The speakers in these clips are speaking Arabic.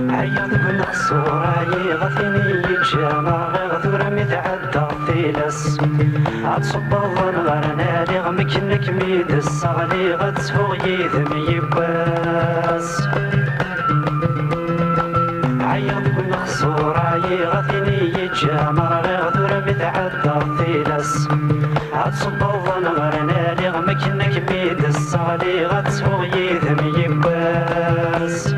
عيط بالخصورة يغثني يتجامع غير ثورة متعدى ثيلس عتصب الظلغر نادي غمكنك ميد الصغلي غتسفوغ يذم يباس عيط بالخصورة يغثني يتجامع غير ثورة متعدى ثيلس عتصب الظلغر نادي غمكنك ميد الصغلي غتسفوغ يذم يباس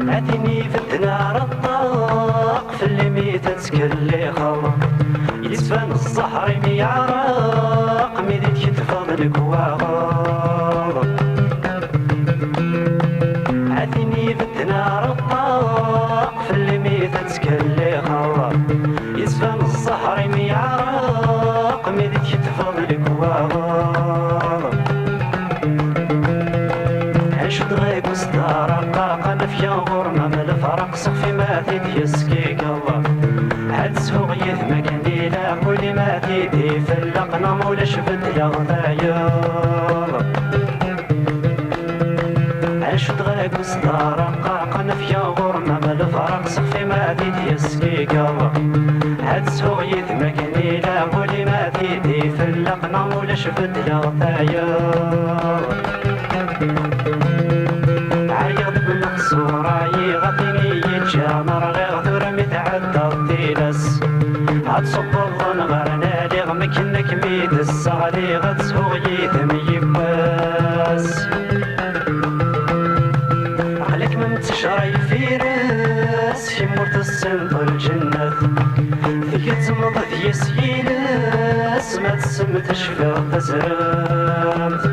أثني في الدنار الطاق في اللي ميت تسكلي خلق يتفان الصحر ميعرق ميديت كتفض لك واغاض أثني في الدنار الطاق في اللي ميت تسكلي خلق يتفان الصحر ميعرق ميديت كتفض لك واغاض عشت غيب وستار قاقا نفيا غرمة من الفرق صفي ما تيسكيك الله هاد سوق يثمك نديلا كل ما تيدي فلقنا مولا شفت لغضايا عشت غيب وستار قاقا نفيا غرمة من الفرق صفي ما تيسكيك الله هاد سوق يثمك نديلا كل ما تيدي فلقنا مولا شفت لغضايا عيط بالخصورة يغطيني يتجامر غير ثورة متعدى الثيلس عتصب الظن غير نادي غمكنك ميد الصغلي غتسوغ يثم يباس عقلك من تشري في راس يمرت السنط الجنة ذيك تمض ذيس يناس ما تسمتش في تزرمت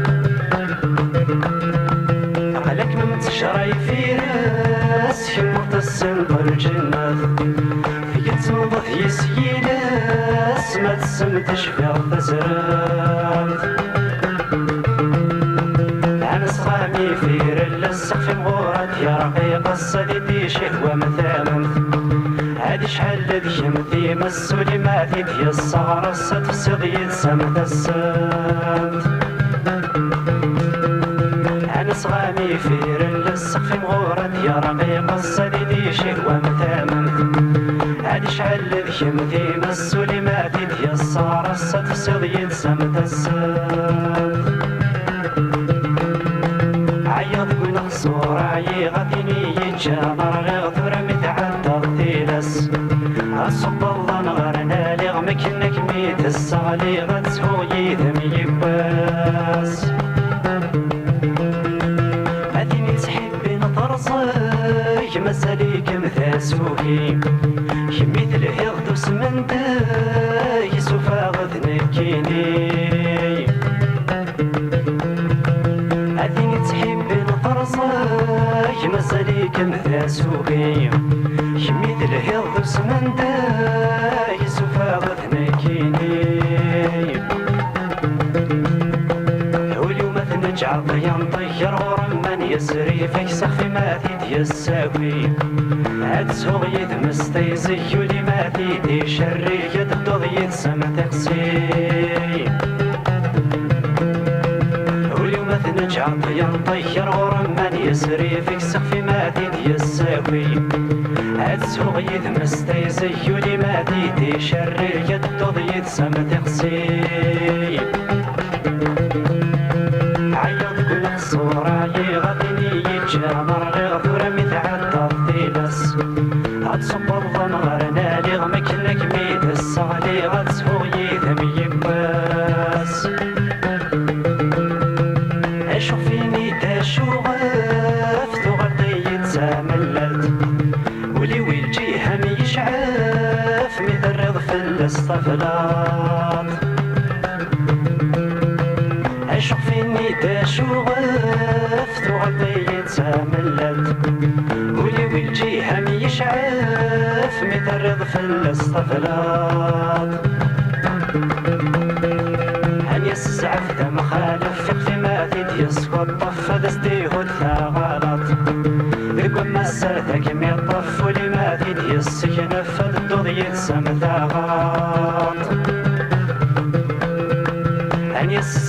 عقلك من تشري في راس يمرت السنط الجنة ذيك تمض ذيس يناس ما تسمتش في تزرمت أنا صغامي في رل السقف مغورات يا رقيق الصديدي شهوة مثامنت هادي شحال ذي يمثي مسولي ما تيدي الصغر الستفسد يتسمت السمت أنا صغامي في رل السقف مغورات يا رقيق الصديدي شهوة مثامنت هادي شحال ذي يمثي مسولي ما تيدي الصغر الستفسد يتسمت السمت عيط بالخصورة يغطيني يتجامر غير ثورة متعدى الثيلس أصب الله نغرنا لي غمكنك ميت الصغلي غتسفو يذم يباس أديني تحبي نطرصي مساليك مثاسوكي مثل هيغدو سمنتي سوفا غذنكيني أديني تحبي نطرصي مساليك مثاسوكي مثل هيغدو سمنتي سوفا غذنكيني واليوم نجعل ضيان طير غرم من يسري فيك سخفي ما تيدي الساوي هاد سوغ يدمس تيزي ولي ما تيدي شري يدبدو يتسم تقسي واليوم نجعل ضيان طير غرم من يسري فيك سخفي ما تيدي الساوي هاد سوغ يدمس تيزي ولي ما تيدي شري يدبدو يتسم تقسي عيط بالخصورة يغطيني يتجامر غير ثورة متعدى الثيلس غتصب الظن غير نالي غمكنك ميت الصغلي غتسفو يذم يباس اشوف فيني تاشو غاف تغطي يتساملت ولي والجيهة ميشعاف ميدرض في الاصطفلات اشوف فيني تاشو غاف تغطي يتساملت ولي والجيهة ميشعاف ميدرض في الاصطفلات هني السعف دم خالف فيق في ما تيدي يسكت طف دستي هدثا غلط ذيك ما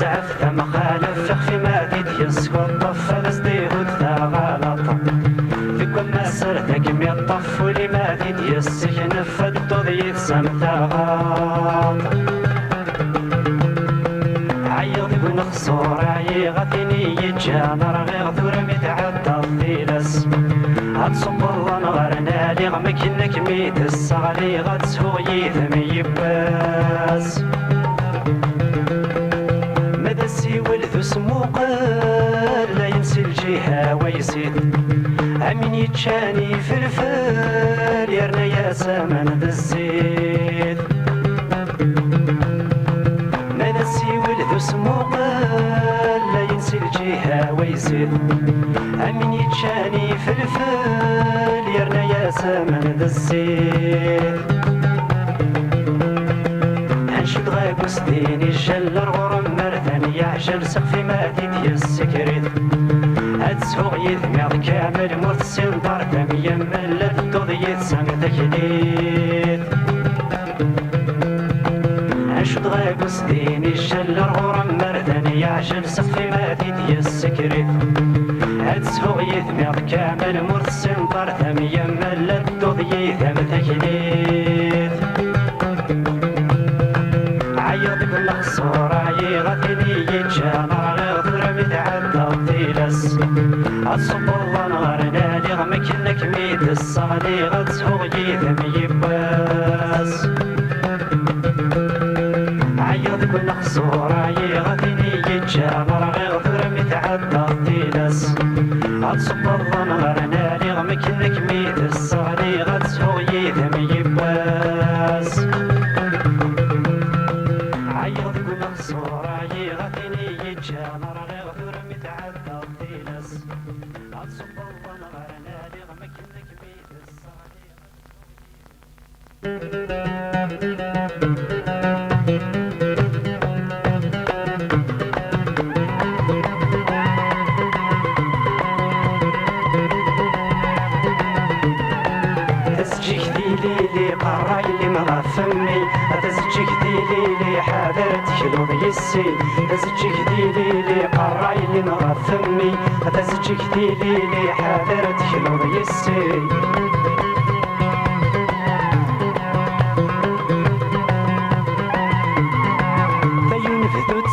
زعف ثم خالف في ما يسكت طف لصديهود ذا غلط ذكو ما سرتك مي الطف ولما يسكن فدو ذي سمتا غلط عيض ونخصور عيغتني يتجامر غير ثور متعدى الثيلس غتصب الله نغرنا لي غمكنك ميت الصغلي غتسهو يثم يباس ماذا السيول ذو سموقل لا ينسي الجهة ويسيد أمين يتشاني في الفل يرنا يا سمن ذا الزيد ماذا السيول ذو سموقل لا ينسي الجهة ويسيد أمين يتشاني في الفل يرنا يا سمن ذا الزيد هنشد غايب وسديني الجل الغرم مرثن يعجل سقفي ما تيسكريت هتسوق يثمر كامل مرتسين دار دم يمل الدضيت سمت كليت هنشد غايب وسديني الجل الغرم مرثن يعجل سقفي ما تيسكريت هتسوق يثمر كامل مرتسين دار دم يمل الدضيت سمت كليت عيضك الخصور عيغتني يتجامر غير ثور متعدى الطيلس أصب الله نغرنا لي غمكنك ميت الصغلي غتسهو يثم يباس عيضك الخصور عيغتني يتجامر غير ثور متعدى الطيلس أصب الله نغرنا لي غمكنك ميت الصغلي غتسهو يثم يباس عيض ونخصور عيغتني يتجامر غير ثور متعدى الطيلس غتصب الله نغرنا لي غمكنك ميت الصغير تسجيك ديلي قراي اللي مغفمي تسجيك ديلي حاضر تشلو يسي تسجيك ديلي قراي اللي مغفمي تسجيك ديلي حاضر تشلو يسي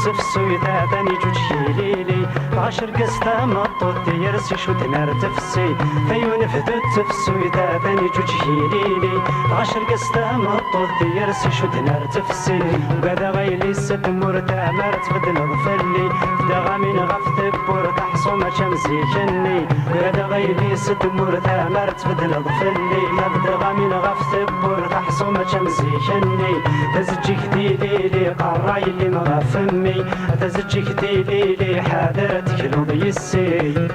تفسوي ذاتني جوج شيليلي عشر قسطة مطوط يرسي شو تنار تفسي فيون فدوت تفسوي ذاتني جوج شيليلي عشر قسطة مطوط يرسي شو تنار تفسي وقذا غيلي ست مرتا مرت بدل ظفلي دغا من غفت بور تحصو ما شمسي كني وقذا غيلي ست مرتا مرت بدل ظفلي دغا من غفت بور تحصو ما شمسي كني تزجيك ديلي قراي اللي مغفمي تزجيك ديلي حاضرتك لوض يسي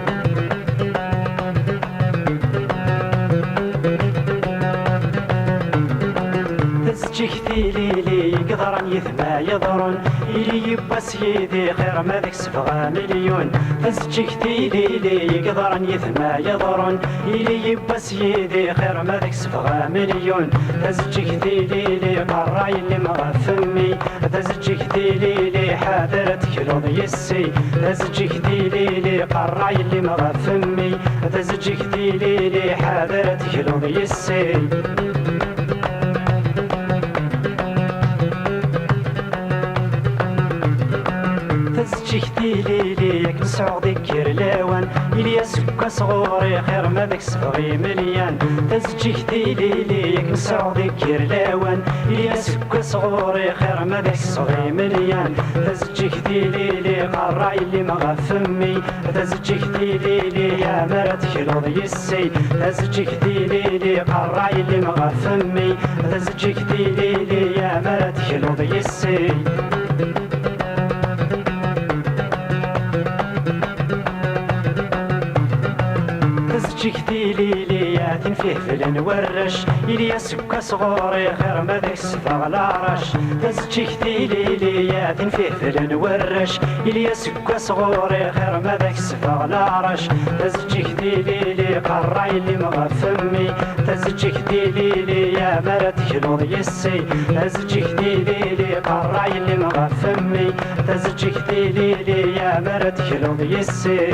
تزجيك ديلي يقدرن يثما يضرن إلي يبا سيدي خير ما ذاك 7 مليون تزجيك ديلي يقدرن يثما يضرن إلي يبا سيدي خير ما ذاك 7 مليون تزجيك ديلي قراي اللي مغفمي تزجيك ديلي حاضرتك لوض يسي تزجيك ديلي قراي اللي مغفمي تزجيك ديلي حاضرتك لوض يسي تزجيك ديلي ياك نسعود كيرلاوان إليا سكا صغوري خير ما ذاك 7 مليان تزجيك ديلي ياك نسعود كيرلاوان إليا سكا صغوري خير ما ذاك 7 مليان تزجيك ديلي قراي اللي مغفمي تزجيك ديلي يا مرتك لوض يسي تزجيك ديلي قراي اللي مغفمي تزجيك ديلي يا مرتك لوض يسي تزجيك ديلي يا فيه فلن ورش إليا سكا صغوري غير ما ذاك السفا غلارش تزجيك تيليليات فيه فلن ورش إليا سكا صغوري غير ما ذاك السفا غلارش تزجيك تيليلي قراي اللي مغفمي تزجيك تيليلي يا مرات كلوض يسي تزجيك تيليلي قراي اللي مغفمي تزجيك تيليلي يا مرات كلوض يسي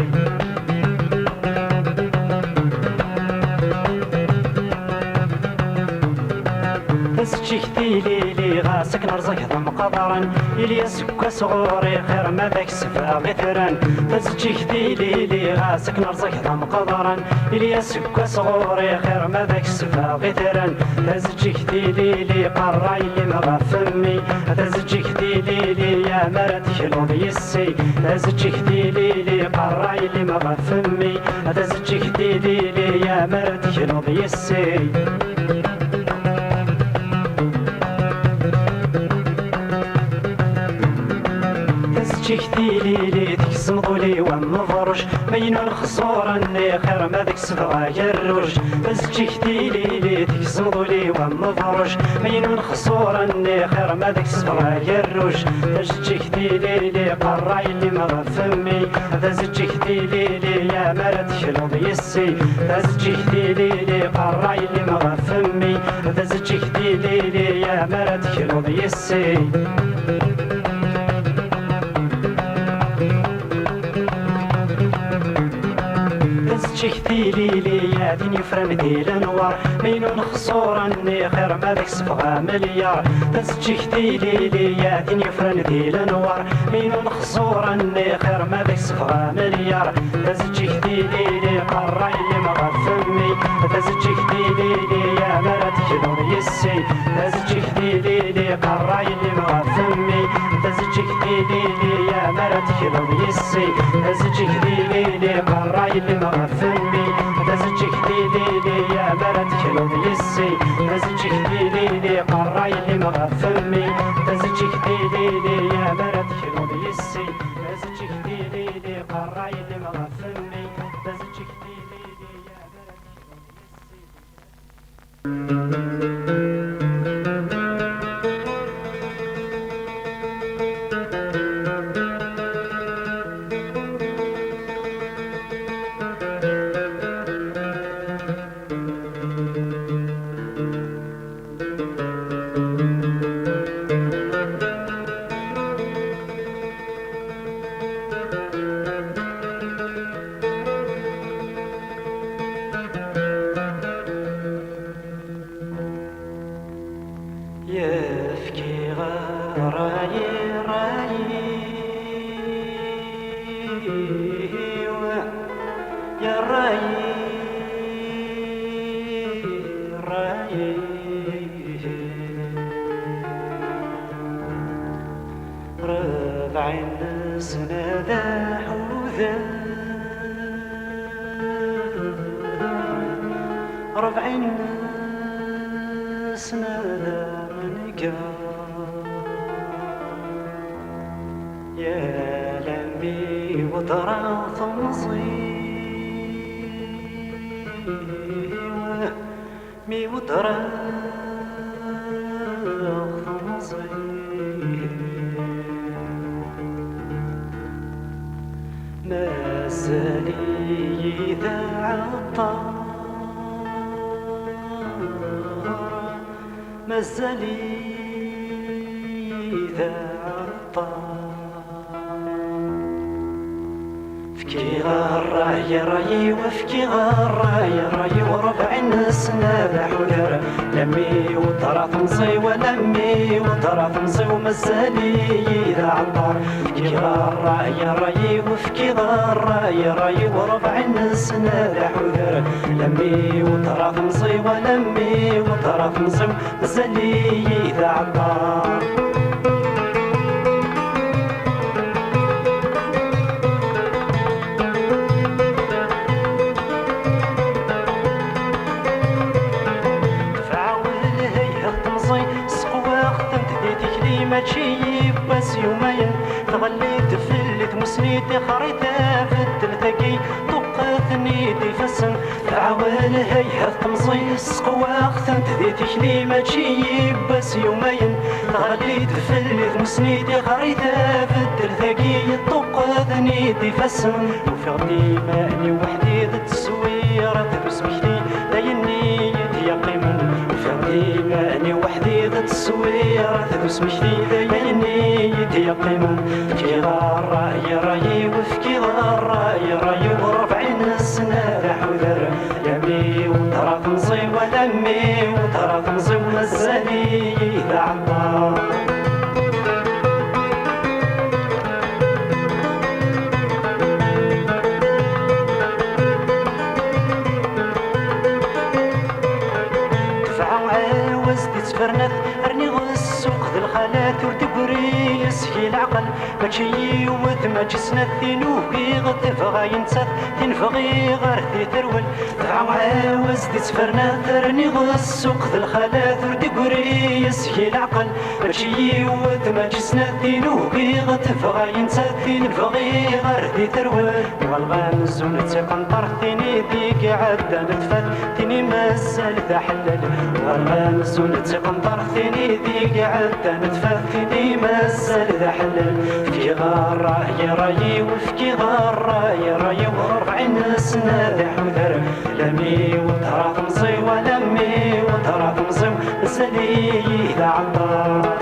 تزجيك تيليلي غاسك نرزق ضم قدرا إليا سكا صغوري غير ما ذاك سفا غثرا تزجيك تيليلي غاسك نرزق ضم قدرا إليا سكا صغوري غير ما ذاك سفا غثرا تزجيك تيليلي قراي اللي مغفمي تزجيك تيليلي يا مرات كلوض يسي تزجيك تيليلي قراي اللي مغفمي تزجيك تيليلي يا مرات كلوض يسي تزجيك تيليلي تكسمضو لي ومفرش بينو الخصورة اللي خير ما ذاك سفغا يروش تزجيك تيليلي تكسمضو لي ومفرش بينو الخصورة اللي خير ما ذاك سفغا يروش تزجيك تيليلي قراي اللي مغفمي تزجيك تيليلي يا مرات كلوض يسي تزجيك تيليلي قراي اللي مغفمي تزجيك تيليلي يا مرات كلوض يسي تزجيك تيليلي يا دين يفرن دي الانوار مينو الخصورة اني خير ما ذاك سفغا مليار تزجيك تيليلي يا دين يفرن دي الانوار مينو الخصورة اني خير ما ذاك سفغا مليار تزجيك تيليلي قراي اللي مغفمي تزجيك تيليلي يا مرات كلوض يسي تزجيك تيليلي قراي اللي مغفمي تزجيك تيليلي يا مرات كلوض يسي تزجيك تيليلي قراي اللي مغفمي تزجيك تيليلي يا مرات كلوض يسي تزجيك تيليلي قراي اللي مغفمي تزجيك تيليلي يا مرات كلوض يسي تزجيك تيليلي قراي اللي مغفمي تزجيك تيليلي يا مرات يفكي غراي راي يا راي راي ربع السنة ذا حوذا ربع السنة ذا يا لمي وطراث مصير مي وطراث مصير ما زالي ذا عطار ما زالي ذا عطار فكي غراي راي وفكي غراي راي وربع السنة بحولر لمي وطرات مصي ولمي وطرات مصي ومزالي ذا عطار فكي غراي راي وفكي غراي راي وربع السنة بحولر لمي وطرات مصي ولمي وطرات مصي ومزالي ذا عطار ماشي بس يومين تغليت فلت مسنيتي خريطة في التلتقي طقتني دي فسن عوال هيها تمزي السقوا ختنت ذي تكلي ماشي بس يومين غالي تفلت مسنيدي غريتها بدل ذاكي الطوق ذنيدي فسن وفي غدي ماني وحدي ذا التصويرة تبسمكتي دايني يقيمن وفي غدي ماني وحدي ذا التصويرة تبسمكتي دايني يقيمن في غارة يراي وفي غارة يراي وربعين السنة حذر يمي وترى تنصي ولمي وترى تنصي ومزالي إذا عطار دفعوا عاوز تتفرنث أرني غسوق ذي الخالات وردقري يسكي العقل ماشي يوث ماشي سنثين وكي غتفغى ينسث تنفغي غير ذي ترول دفعوا عاوز تتفرنث أرني غسوق ذي الخالات وردقري يسكي العقل ماشي يوث ماشي سنثين وكي غتفغى ينسث تنفغي غير ذي ترول والغامز ونتقنطر ثيني ذيك عدا نتفت تيني مازال ذا حلل والغامز ونتقنطر ثيني ذيك عدا نتفت تيني مازال ذا حلل في غارة يراي وفي غارة يراي وربعين سنة ذا حذر لمي وترى تمصي ولمي وترى تمصي مازالي ذا عطار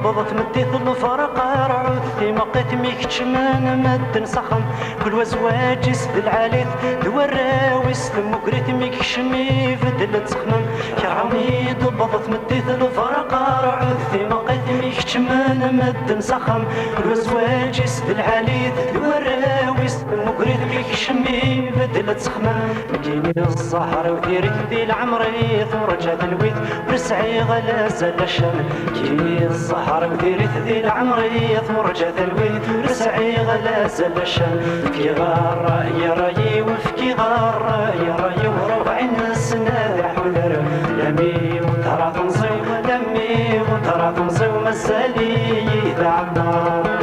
بضت مديت الفرق رعود في مقيت ميكتش من مد نسخن كل وزواج يسد العاليت دوراويس المقريت ميكش ميفدل تسخمن كرعوني بضت مديت الفرق رعود في مقيت ميكتش من مد نسخن كل وزواج يسد العاليت دوراويس المقريت ميكش ميفدل تسخمن مكيني الزهر وديرت ذي العمريت ورجعت الويت ورسعي غلا زال الشام كيني الزهر وديرت ذي العمرية ورجعت الويت ورسعي غلا زال الشام في غارة يراي وفي غارة يراي وربعين سنة ذا حذر لمي وترى تنصي ولمي وترى تنصي ومازالي ذا عطار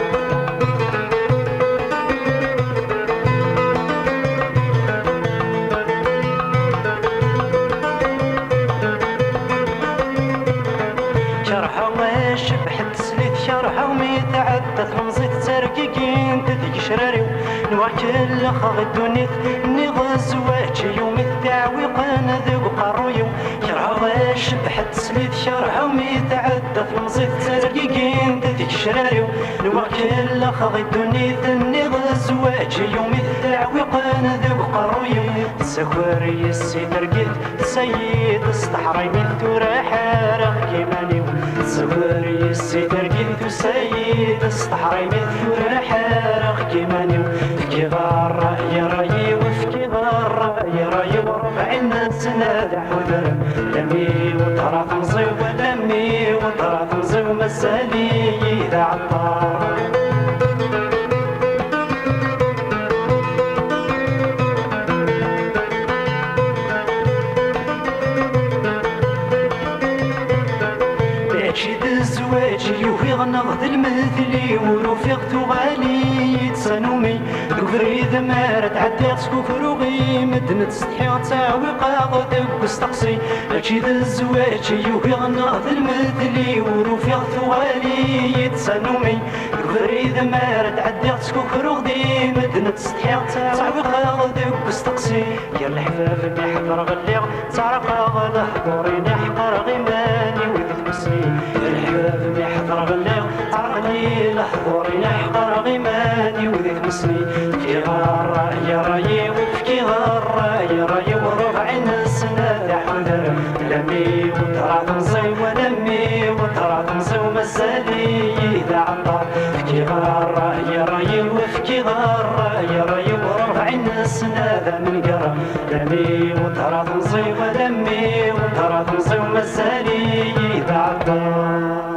شبحت سليت شرحة وميتعدت المزيت تركيكين تديك شراريو نواكل خاغ الدنيت ني غزواج يومي التعويق انا ذوق قرويو شرحة شبحت سليت شرحة وميتعدت المزيت تركيكين تديك شراريو نواكل خاغ الدنيت ني غزواج يومي التعويق انا ذوق قرويو تسكوري السي تركيت تسيد استحري من تورا حارق كيمانيو تسكوري السي تركيت وسيد استحري من تورا حارق كيمانيو فكي غارة يراي وفكي غارة يراي وربعين سنة ذا حذر لمي وترى تنصي ولمي وترى تنصي ومازالي ذا عطار الزواج يوفي غنغض المثلي ورفقت غالي تسانومي كفري ذمار تعدي سكوفروغي مدن تستحي تساوي قاغد كستقصي هادشي ذا الزواج يوفي غنغض المثلي ورفقت غالي تسانومي كفري ذمار تعدي سكوفروغي مدن تستحي تساوي قاغد كستقصي يا الحفاف نحضر غليغ تعرق غلا حضوري نحقر غيماني وذي تمسني الحباب يحضر غليغ عرقني لحضوري نحقر غيماني وذي تمسني في غارة يراي وفي غارة يراي وربعين سنة ذا حذر لمي وترى تنصي ولمي وترى تنصي ومازالي ذا عطار في غارة يراي وفي غارة يراي وربعين سنة ذا منقرة لمي وترى تنصي ولمي وترى تنصي ومازالي ذا عطار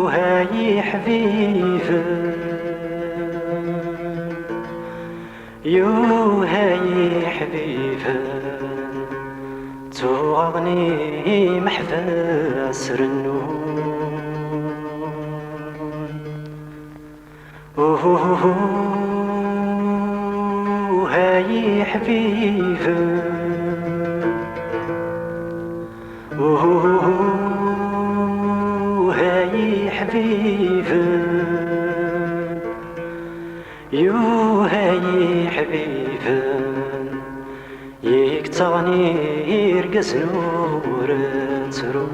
هاي حبيبة يو هاي حبيبة توغني محفاس رنون هاي حبيبة هاي حبيبة يو هاي حبيبة يكتغني يرقص نور ترو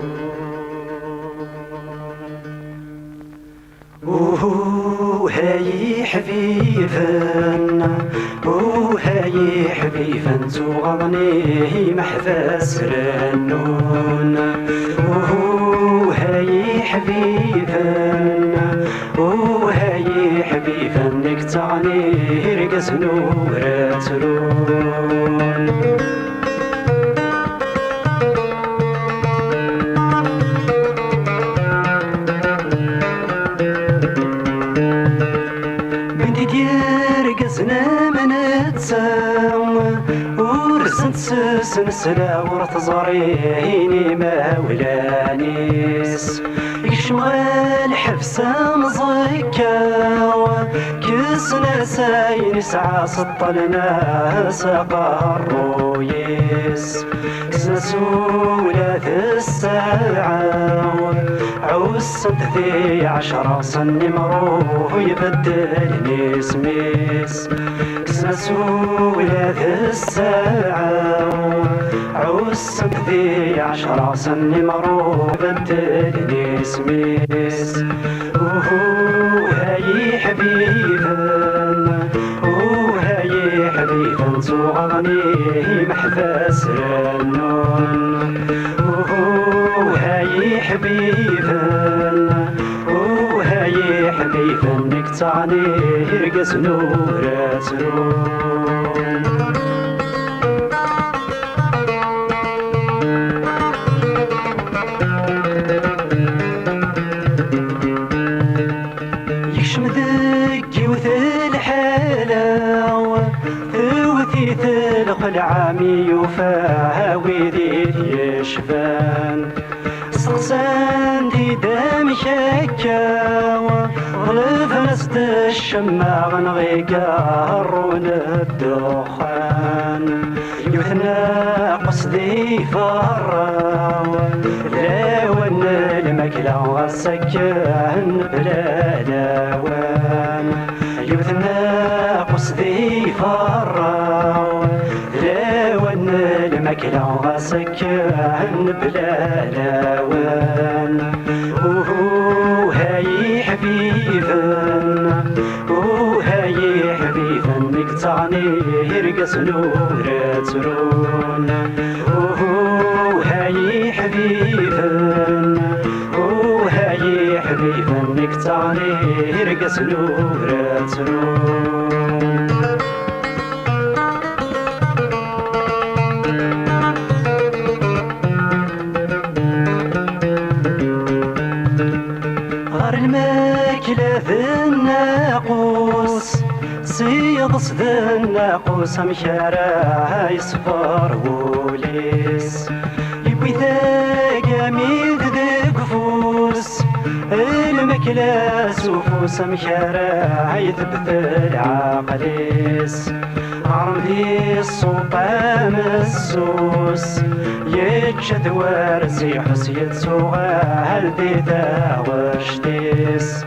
هاي حبيبة هاي حبيبة توغني محفاس رنون هاي حبيبة هاي حبيبة نكتعني يرقص نور ترون بنتي ديرقصنا من تسام ورسنت سلسلة ورتزريني ما ولانيس يشمال حفسة مزكا كسنا ساين سعى سطلنا ساقا الرويس كسنا سولة الساعة عوسة ذي 10 سن مروه يبدلني سميس كسنا سولة الساعة عوسة ذي 10 سن مروه يبدلني سميس هاي حبيبة هاي حبيبة توغني محفاس رنون هاي حبيبة هاي حبيبة نكتعني يرقص نور ترون يكشم ذكي وثل حلاوة ثوثي ثلق العامي يفاوي ذي يشفان سقسان دي دام شكاوة غلف نسد الشماغ نغيقارون الدخان يوثنا قصدي فراوة لاون المكلا والسكان بلا لاوان يوثنا قصدي فراوة لاون المكلا والسكان بلا لاوان هاي حبيبة هاي حبيبة نكتعني يرقص نور ترون هاي حبيبة هاي حبيبة نكتعني يرقص نور ترون غار الماكلة ذا الناقوس سيغص ذا الناقوس مشارع يصفر وليس يبوي ذا جميل ذا قفوس الماكلة سوفوس مشارع يثبت العقليس عرم ذي الصوبة مسوس يتشد ورزي حسيت سوغال ذي ذا وشتيس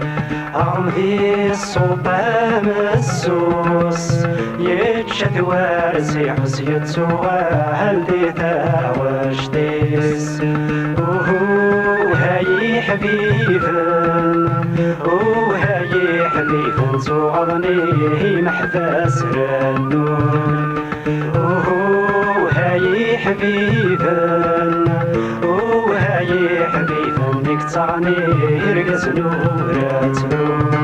عرم ذي الصوبة مسوس يتشد ورزي حسيت سوغال ذي ذا وشتيس هاي حبيبة هاي حبيبة توغني محفاس رنون هاي حبيبة هاي حبيبة نكتعني يرقص نور ترون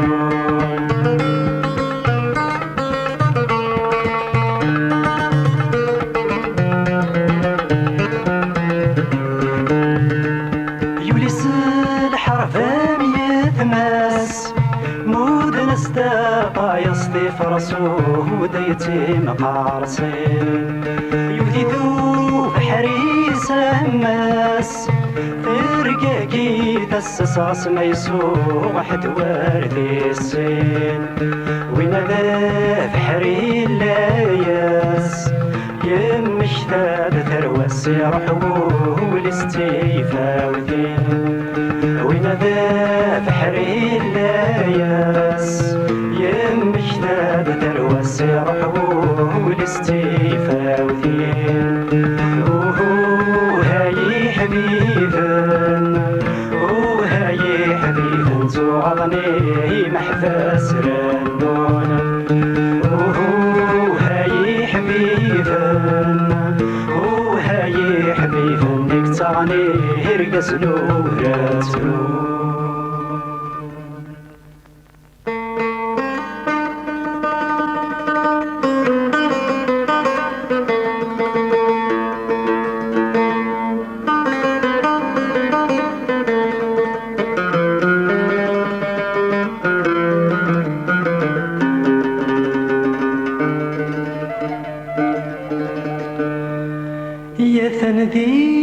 فرسو ديتي مقارصين يودي ذو بحريس ماس فرقاقي تسصاص ما يسوق حد واردي السين وين ذا بحري اللاياس يمشتاد ثروس يروحو والاستيفاوذين وين ذا بحري اللاياس يمشتاد ثروس يروحو والاستيفاوذين وهاي حبيبا وهاي حبيبا زوغضني محفاس رنون وهاي حبيبا وهاي حبيبا نكتعني هرقس نوراتو يا ثندي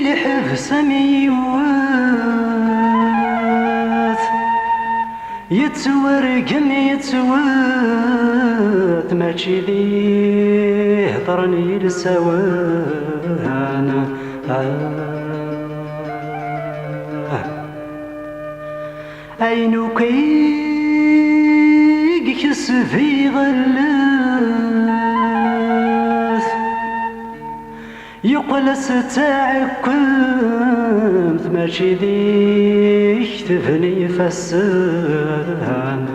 لحبس ميوات يتورقم يتوات ماشي ليه هضرني لسوانا عينو كي كس في غلاس يقلس تعكمت ماشي ديك تفني فسان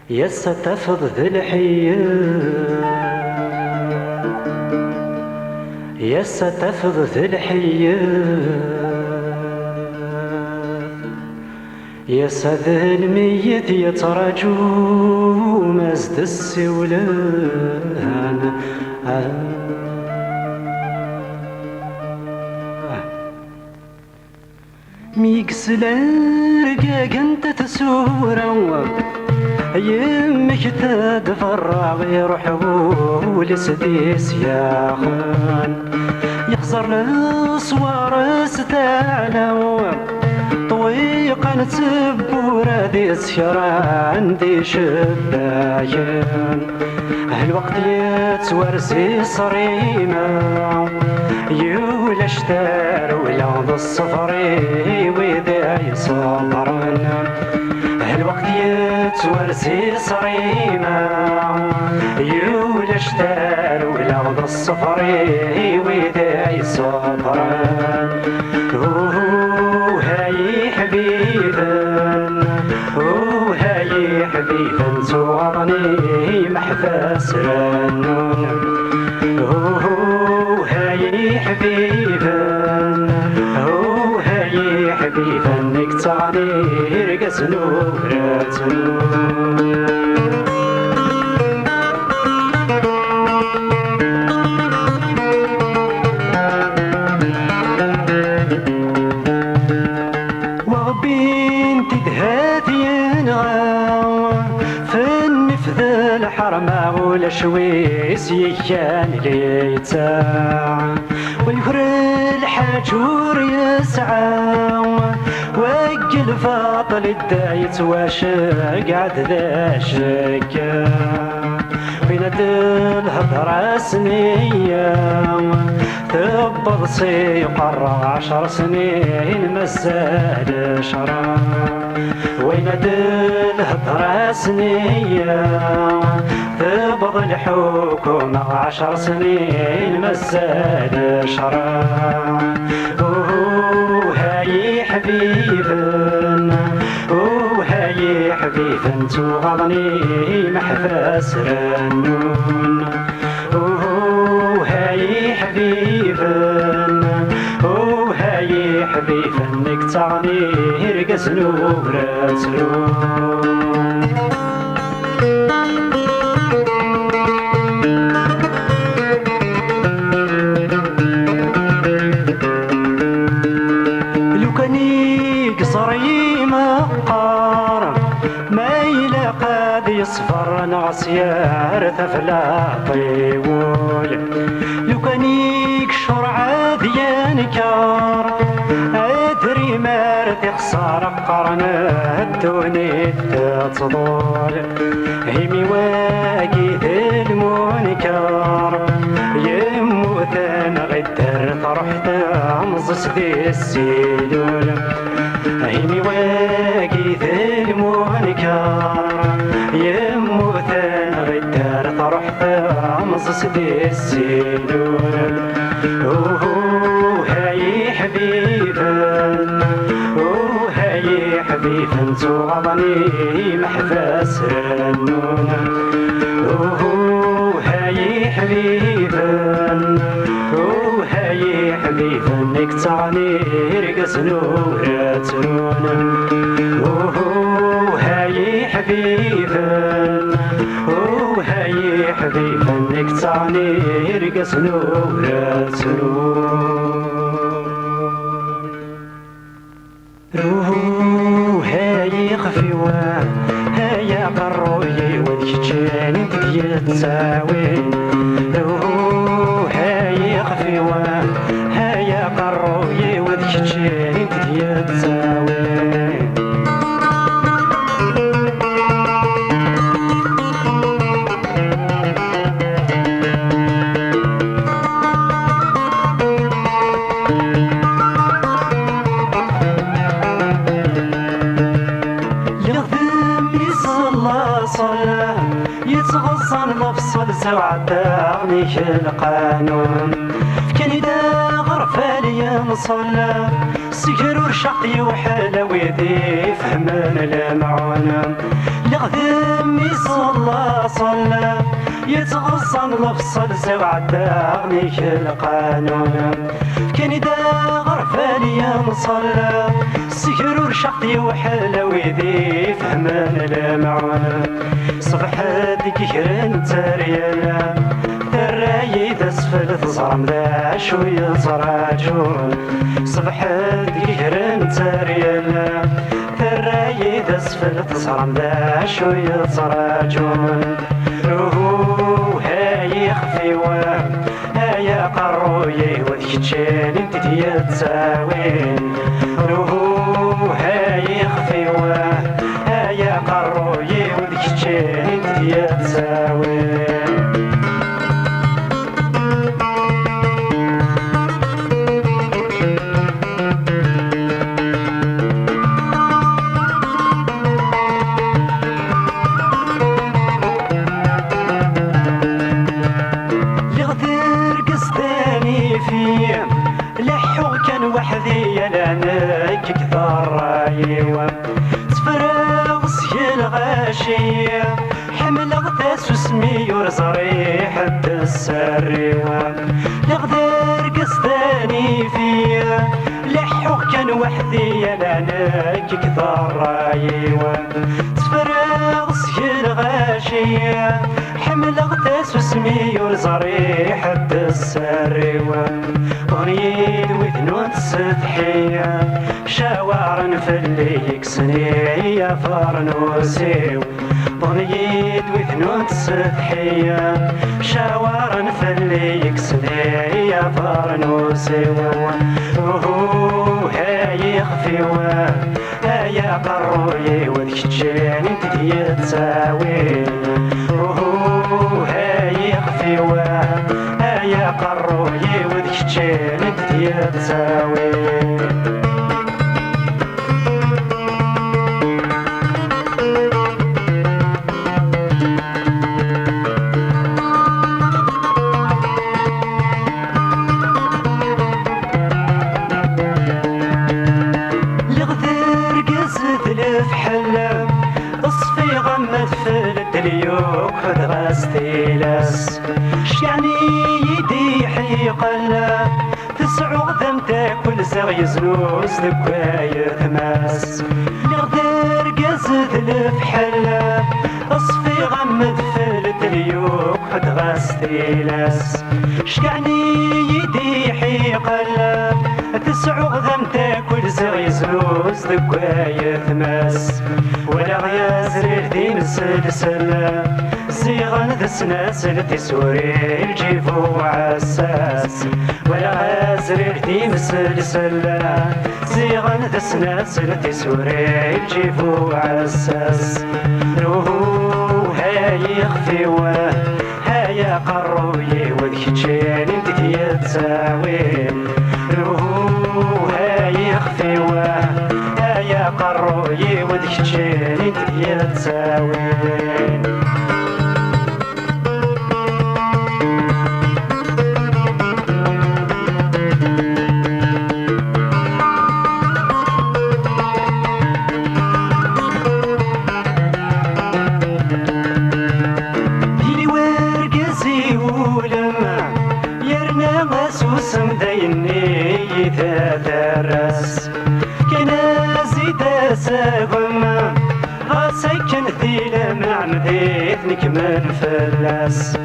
يستفض ذي الحياة يستفض ذي الحياة يسعد الميت يترجو مزد السولان ميكس لرقاق انت تسورا يمك تدفرع ويروحو لسديس يا خان يخسر الصوار ستعلو طويقا تبورا دي سيرا عندي شبايان هالوقت يتورسي صريمة يولا اشتار ولا الصفري وذا يصبرن هالوقت يتورسي صريمة يولا اشتار ولا الصفري وذا يصبرن هاي حبيبا وهاي حبيبا زوغضني محفاس رنون هاي حبيبا وهاي حبيبا نكتعني رقص نوراتو وبنت دهاتين فن في ذا الحرمة ولا شويس يكان ليتاع ويفر الحجور يسعى وقل فاطل الدايت واشق عد ذا شكا بينت الهضرة سنية تبض سيقر 10 سنين مازال شرا وين الهضرة سنية تبض الحكومة 10 سنين مازال شرا وهاي حبيبا وهاي حبيبا توغضني محفاس رنون وهاي حبيبا وهاي حبيبا نكتعني رقص نوراتو الطيول لو كان يكشر عاد ينكر ادري ما تخسر قرنه الدنيا تطول هيمي واقيد المنكر يموت انا غدر طرحت امزس ذي السيدول هيمي واقيد المنكر يموت انا غدر طرحت امزس ذي السيدول هاي حبيبا هاي حبيبا توغضني محفاس النون هاي حبيبا هاي حبيبا نكتعني رقص نورات نون هاي حبيبا هاي حبيبا نكتعني رقص نورات نون هاي خفيوة هاي قروي وذكتشان انت تساوي هاي خفيوة هاي قروي وذكتشان انت تساوي يتغصن مفصل زوعة أغنيك القانون كان إذا غرفة لي نصلى سكر ورشقي وحلا ويدي فهمان المعون لغذم صلى يتغصن مفصل زوعة أغنيك القانون كان إذا غرفة لي نصلى سكر ورشقي وحلا ويدي فهمان المعون صبحت كيرن تريالا ترايد اسفل تصرم ذا شوية صراجون صبحت كيرن تريالا ترايد اسفل تصرم ذا شوية صراجون هاي خفيوة هاي قروي وذكتشان انت تساوين هاي خفيوة هاي قروي وذكتشان انت تساوين وحدي لانك كثر رايوة تفراوس يا الغاشية حمل غداس وسمي ورزريح السريوة لغدار قصداني فيا لحوك كان وحدي لانك كثر رايوة تفراوس يا الغاشية حمل غداس وسمي ورزريح السريوة ونيد وذنون السطحية شاورن في اللي يكسني فرنوسيو ونيد وذنون السطحية شاورن في اللي يكسني فرنوسيو هاي خفيوة هاي قروي وذكتشان انت تساوي هاي خفيوة هاي قروي وذكتشان انت تساوي اليوم خد غاستيلاس شعني يدي حيقلا تسعو ذم تاكل زغي زنوز ذكواية ماس لغدر قزت الفحلا اصفي غمد فلت اليوم خد غاستيلاس شعني يدي حيقلا تسعو ذم تاكل زغي زنوز ذكواية ماس ولا غيازر دين السلسلة زيغن ذا سناسل تسوري الجيفو عساس ولا غازرير دي مسلسل زيغن ذا سناسل تسوري الجيفو عساس روحو هاي يخفيوه هايا قروي وذكتشين انت يتساوي روحو هاي يخفيوه هايا قروي وذكتشين انت يتساوي سمديني يتدرس كنا زيد ساقم غاسكن ذيل مع مديت نكمل فلاس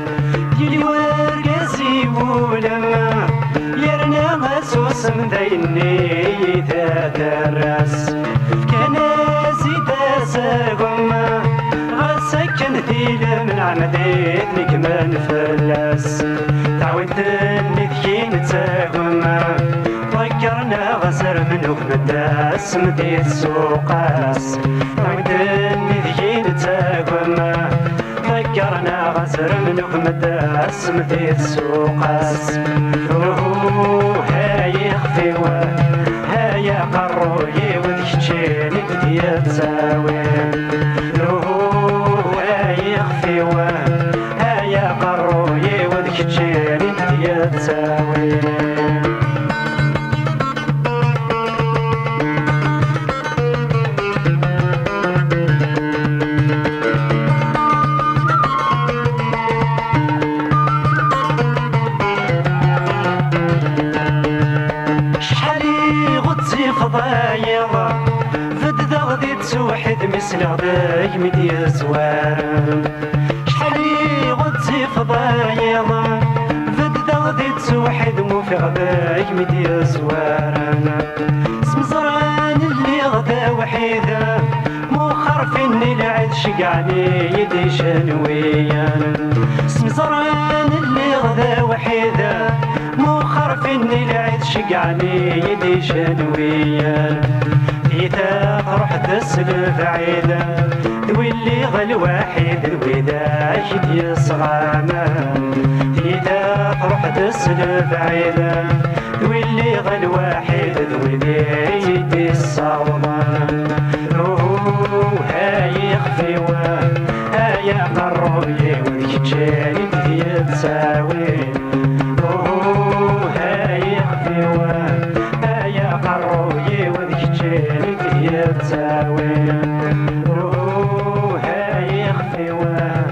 ديلي ورقزي ولما يرنا غاسوس مديني يتدرس كنا زيد ساقم غاسكن ذيل مع مديت نكمل فلاس تعودني ذكين تاقما طيرنا غزر منك مداس مديت سوقاس تعودني ذكين تاقما طيرنا غزر منك مداس مديت سوقاس هاي خفيوه هاي قروي وذكتشيني بديت تساوي هاي خفيوه هاي قروي وذكتشيني تساوي شحالي غطي فضايض فد غدي توحد مثل غداي مدي زوار شحالي غطي فضايض غادي توحد مو في غداك مدي زوارنا سمزران اللي غدا وحيدة مو خرفني العد شقعني يدي شنويان سمزران اللي غدا وحيدة مو خرفني العد شقعني يدي شنويان إذا روح تسلف عيدة ذوي اللي غل واحد الوداع يدي صغامان إذا روح تسلف عيدة ذوي اللي غل واحد ذوي اللي يدي الصومان هاي خفيوة هاي قروي وذكتشاني بدي تساوي هاي خفيوة هاي قروي وذكتشاني بدي تساوي هاي خفيوة